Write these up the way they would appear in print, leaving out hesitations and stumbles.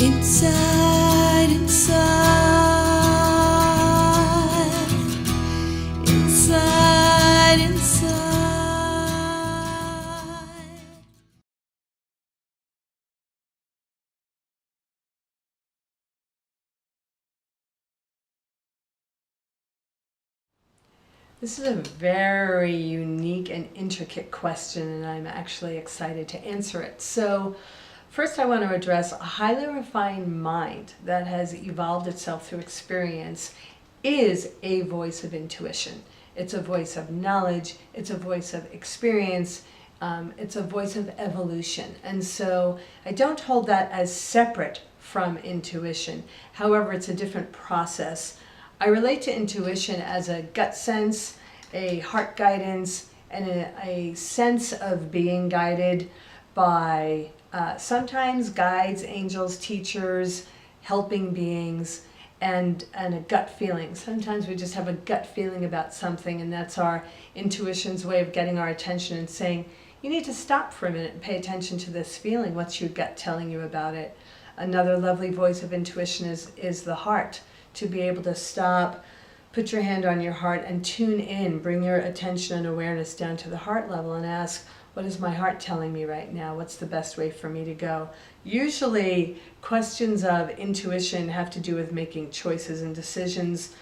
Inside, inside, inside, inside. This is a very unique and intricate question, and I'm actually excited to answer it. So, first I want to address a highly refined mind that has evolved itself through experience is a voice of intuition. It's a voice of knowledge, it's a voice of experience, it's a voice of evolution. And so I don't hold that as separate from intuition. However, it's a different process. I relate to intuition as a gut sense, a heart guidance, and a sense of being guided by sometimes guides, angels, teachers, helping beings, and a gut feeling. Sometimes we just have a gut feeling about something, and that's our intuition's way of getting our attention and saying, you need to stop for a minute and pay attention to this feeling. What's your gut telling you about it? Another lovely voice of intuition is the heart. To be able to stop, put your hand on your heart and tune in, bring your attention and awareness down to the heart level and ask, what is my heart telling me right now? What's the best way for me to go? Usually questions of intuition have to do with making choices and decisions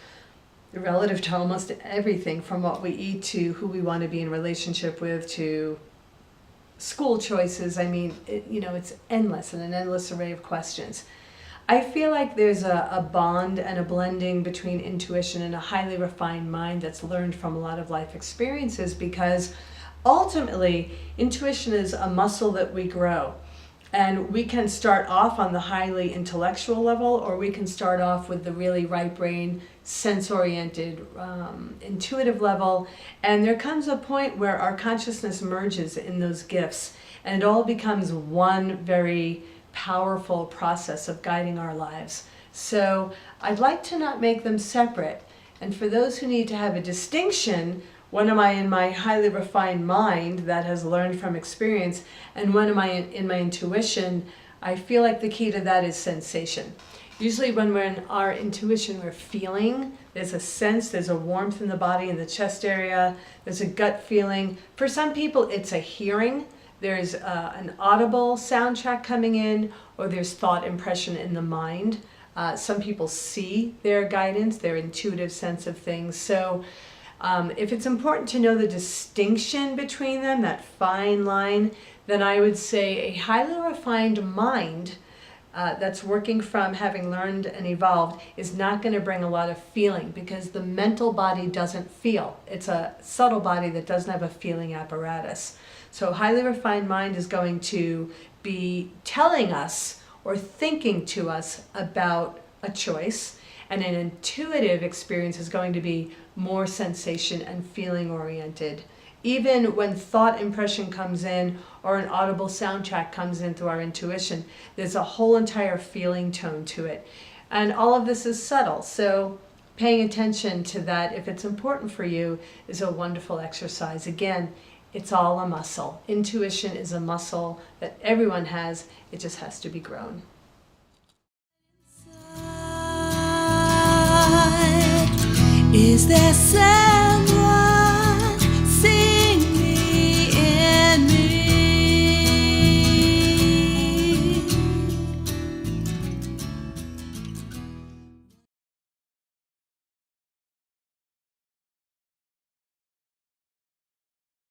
relative to almost everything, from what we eat to who we want to be in relationship with to school choices. I mean, it's endless and an endless array of questions. I feel like there's a bond and a blending between intuition and a highly refined mind that's learned from a lot of life experiences, because ultimately intuition is a muscle that we grow. And we can start off on the highly intellectual level, or we can start off with the really right brain, sense-oriented, intuitive level. And there comes a point where our consciousness merges in those gifts, and it all becomes one very powerful process of guiding our lives. So I'd like to not make them separate. And for those who need to have a distinction, when am I in my highly refined mind that has learned from experience, and when am I in my intuition, I feel like the key to that is sensation. Usually when we're in our intuition, we're feeling, there's a sense, there's a warmth in the body, in the chest area, there's a gut feeling. For some people, it's a hearing. There's an audible soundtrack coming in, or there's thought impression in the mind. Some people see their guidance, their intuitive sense of things. So if it's important to know the distinction between them, that fine line, then I would say a highly refined mind that's working from having learned and evolved is not going to bring a lot of feeling, because the mental body doesn't feel. It's a subtle body that doesn't have a feeling apparatus. So highly refined mind is going to be telling us or thinking to us about a choice, and an intuitive experience is going to be more sensation and feeling oriented. Even when thought impression comes in or an audible soundtrack comes in through our intuition, there's a whole entire feeling tone to it. And all of this is subtle, so paying attention to that, if it's important for you, is a wonderful exercise. Again, it's all a muscle. Intuition is a muscle that everyone has. It just has to be grown. Is there